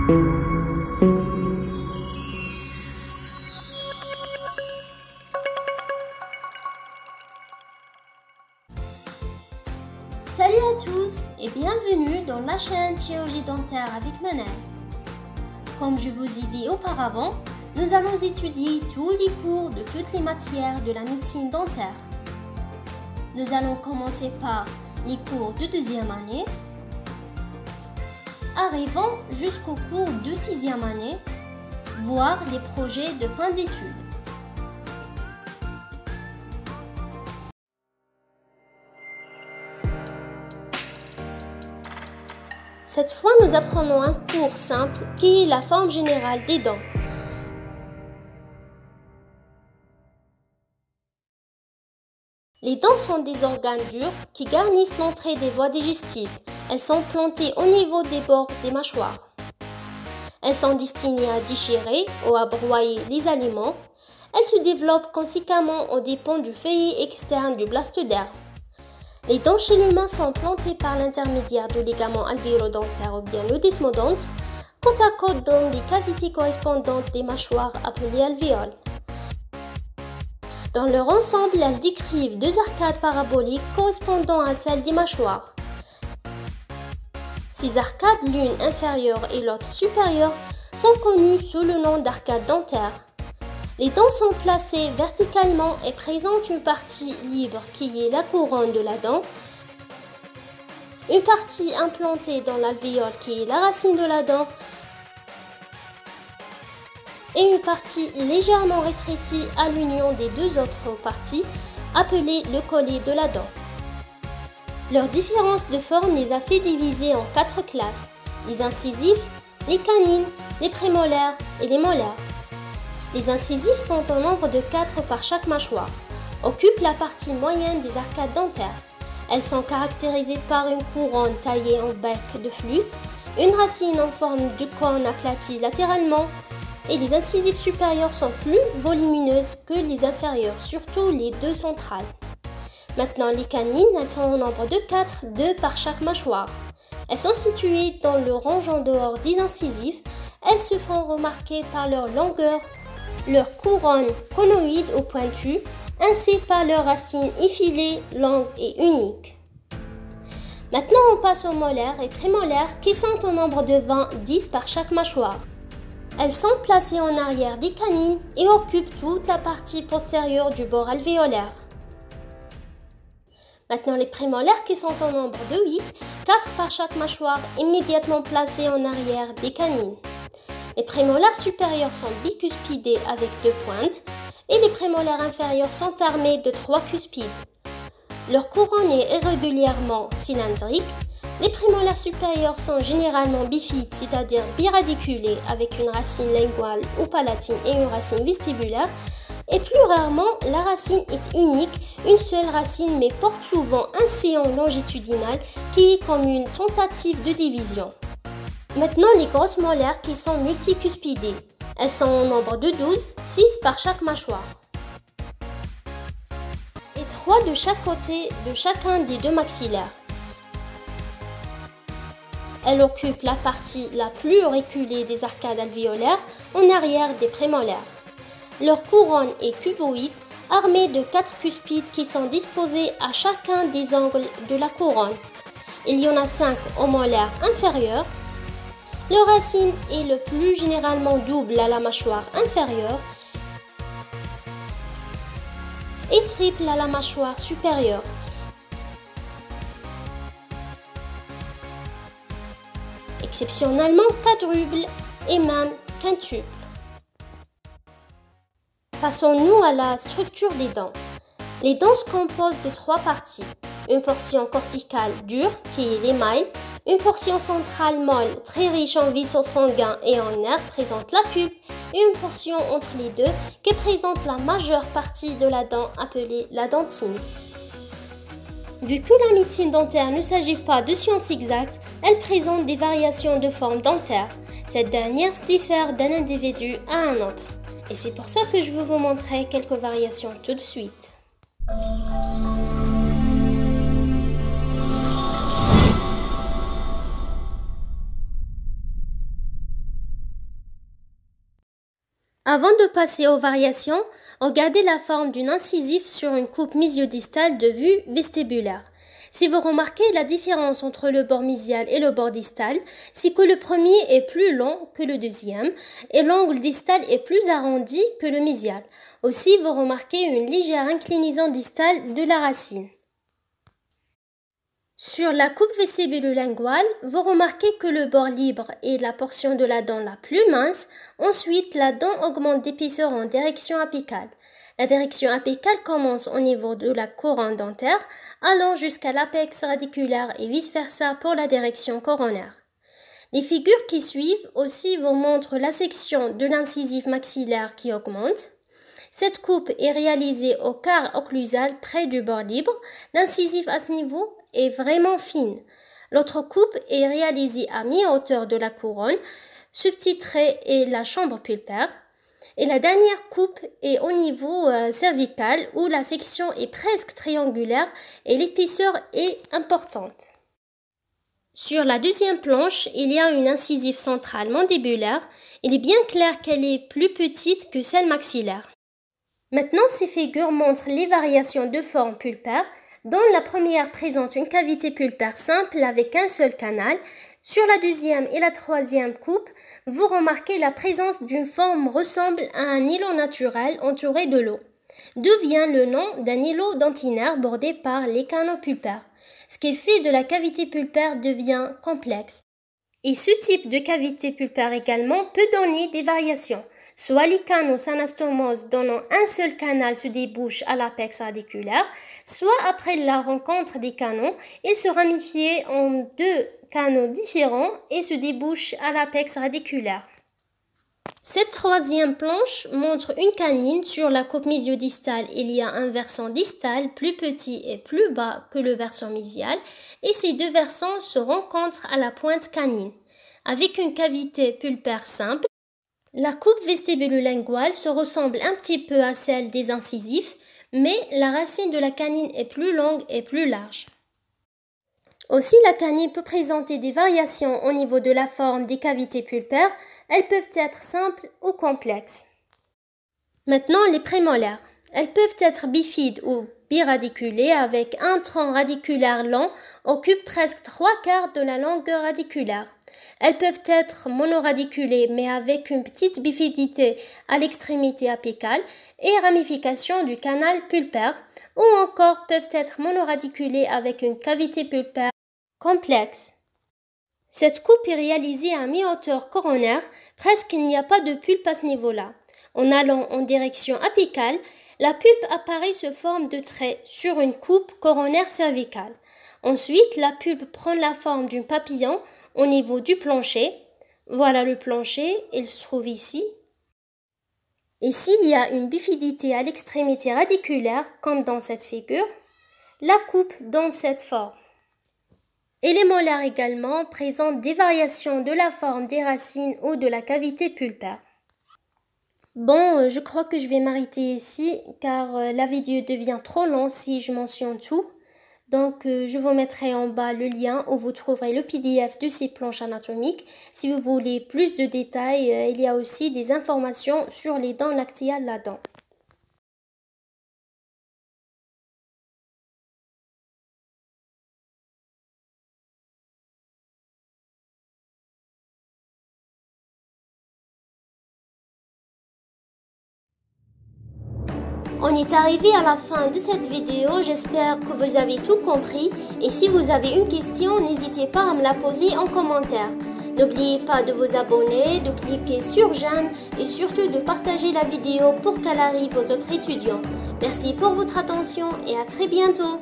Salut à tous et bienvenue dans la chaîne Chirurgie dentaire avec Manal. Comme je vous ai dit auparavant, nous allons étudier tous les cours de toutes les matières de la médecine dentaire. Nous allons commencer par les cours de deuxième année, arrivant jusqu'au cours de sixième année, voire les projets de fin d'études. Cette fois, nous apprenons un cours simple qui est la forme générale des dents. Les dents sont des organes durs qui garnissent l'entrée des voies digestives. Elles sont plantées au niveau des bords des mâchoires. Elles sont destinées à déchirer ou à broyer les aliments. Elles se développent conséquemment aux dépens du feuillet externe du blastoderme. Les dents chez l'humain sont plantées par l'intermédiaire du ligament alvéolo-dentaire ou bien le desmodonte, côte à côte dans les cavités correspondantes des mâchoires appelées alvéoles. Dans leur ensemble, elles décrivent deux arcades paraboliques correspondant à celles des mâchoires. Ces arcades, l'une inférieure et l'autre supérieure, sont connues sous le nom d'arcades dentaires. Les dents sont placées verticalement et présentent une partie libre qui est la couronne de la dent, une partie implantée dans l'alvéole qui est la racine de la dent et une partie légèrement rétrécie à l'union des deux autres parties, appelée le collet de la dent. Leur différence de forme les a fait diviser en 4 classes: les incisives, les canines, les prémolaires et les molaires. Les incisives sont au nombre de 4 par chaque mâchoire, occupent la partie moyenne des arcades dentaires. Elles sont caractérisées par une couronne taillée en bec de flûte, une racine en forme de cône aplatie latéralement, et les incisives supérieures sont plus volumineuses que les inférieures, surtout les deux centrales. Maintenant, les canines, elles sont au nombre de 4, 2 par chaque mâchoire. Elles sont situées dans le range en dehors des incisives. Elles se font remarquer par leur longueur, leur couronne conoïde ou pointue, ainsi par leurs racines effilées, longues et uniques. Maintenant, on passe aux molaires et prémolaires qui sont au nombre de 20, 10 par chaque mâchoire. Elles sont placées en arrière des canines et occupent toute la partie postérieure du bord alvéolaire. Maintenant, les prémolaires qui sont au nombre de 8, 4 par chaque mâchoire, immédiatement placées en arrière des canines. Les prémolaires supérieurs sont bicuspidés avec 2 pointes et les prémolaires inférieurs sont armés de 3 cuspides. Leur couronne est irrégulièrement cylindrique. Les prémolaires supérieurs sont généralement bifides, c'est-à-dire biradiculés avec une racine linguale ou palatine et une racine vestibulaire. Et plus rarement, la racine est unique, une seule racine, mais porte souvent un sillon longitudinal qui est comme une tentative de division. Maintenant, les grosses molaires qui sont multicuspidées. Elles sont au nombre de 12, 6 par chaque mâchoire. Et 3 de chaque côté de chacun des deux maxillaires. Elles occupent la partie la plus reculée des arcades alvéolaires en arrière des prémolaires. Leur couronne est cuboïde, armée de 4 cuspides qui sont disposés à chacun des angles de la couronne. Il y en a 5 aux molaires inférieurs. Leur racine est le plus généralement double à la mâchoire inférieure et triple à la mâchoire supérieure. Exceptionnellement quadruple et même quintuple. Passons-nous à la structure des dents. Les dents se composent de 3 parties. Une portion corticale dure, qui est l'émail, une portion centrale molle, très riche en vaisseaux sanguins et en nerfs, présente la pulpe, et une portion entre les deux, qui présente la majeure partie de la dent, appelée la dentine. Vu que la médecine dentaire ne s'agit pas de science exacte, elle présente des variations de forme dentaire. Cette dernière se diffère d'un individu à un autre. Et c'est pour ça que je vais vous montrer quelques variations tout de suite. Avant de passer aux variations, regardez la forme d'une incisive sur une coupe mesiodistale de vue vestibulaire. Si vous remarquez la différence entre le bord mésial et le bord distal, c'est que le premier est plus long que le deuxième et l'angle distal est plus arrondi que le mésial. Aussi, vous remarquez une légère inclinaison distale de la racine. Sur la coupe vestibulo-linguale, vous remarquez que le bord libre est la portion de la dent la plus mince. Ensuite, la dent augmente d'épaisseur en direction apicale. La direction apicale commence au niveau de la couronne dentaire, allant jusqu'à l'apex radiculaire et vice-versa pour la direction coronaire. Les figures qui suivent aussi vous montrent la section de l'incisive maxillaire qui augmente. Cette coupe est réalisée au quart occlusal près du bord libre. L'incisive à ce niveau est vraiment fine. L'autre coupe est réalisée à mi-hauteur de la couronne. Ce petit trait est la chambre pulpaire. Et la dernière coupe est au niveau cervical où la section est presque triangulaire et l'épaisseur est importante. Sur la deuxième planche, il y a une incisive centrale mandibulaire. Il est bien clair qu'elle est plus petite que celle maxillaire. Maintenant, ces figures montrent les variations de forme pulpaire, dont la première présente une cavité pulpaire simple avec un seul canal. Sur la deuxième et la troisième coupe, vous remarquez la présence d'une forme ressemble à un îlot naturel entouré de l'eau. D'où vient le nom d'un îlot dentinaire bordé par les canaux pulpaires. Ce qui fait de la cavité pulpaire devient complexe. Et ce type de cavité pulpaire également peut donner des variations. Soit les canaux s'anastomosent donnant un seul canal se débouche à l'apex radiculaire, soit après la rencontre des canaux, ils se ramifient en deux canaux différents et se débouchent à l'apex radiculaire. Cette troisième planche montre une canine. Sur la coupe mésiodistale, il y a un versant distal plus petit et plus bas que le versant mésial et ces deux versants se rencontrent à la pointe canine. Avec une cavité pulpaire simple, la coupe vestibulo-linguale se ressemble un petit peu à celle des incisifs, mais la racine de la canine est plus longue et plus large. Aussi, la canine peut présenter des variations au niveau de la forme des cavités pulpaires. Elles peuvent être simples ou complexes. Maintenant, les prémolaires. Elles peuvent être bifides ou biradiculées avec un tronc radiculaire long occupe presque 3/4 de la longueur radiculaire. Elles peuvent être monoradiculées mais avec une petite bifidité à l'extrémité apicale et ramification du canal pulpaire, ou encore peuvent être monoradiculées avec une cavité pulpaire complexe. Cette coupe est réalisée à mi-hauteur coronaire, presque il n'y a pas de pulpe à ce niveau-là. En allant en direction apicale, la pulpe apparaît sous forme de trait sur une coupe coronaire cervicale. Ensuite, la pulpe prend la forme d'un papillon au niveau du plancher. Voilà le plancher, il se trouve ici. Et s'il y a une bifidité à l'extrémité radiculaire, comme dans cette figure, la coupe donne cette forme. Et les molaires également présentent des variations de la forme des racines ou de la cavité pulpaire. Bon, je crois que je vais m'arrêter ici car la vidéo devient trop longue si je mentionne tout. Donc, je vous mettrai en bas le lien où vous trouverez le PDF de ces planches anatomiques. Si vous voulez plus de détails, il y a aussi des informations sur les dents lactéales là-dedans. On est arrivé à la fin de cette vidéo, j'espère que vous avez tout compris et si vous avez une question, n'hésitez pas à me la poser en commentaire. N'oubliez pas de vous abonner, de cliquer sur j'aime et surtout de partager la vidéo pour qu'elle arrive aux autres étudiants. Merci pour votre attention et à très bientôt.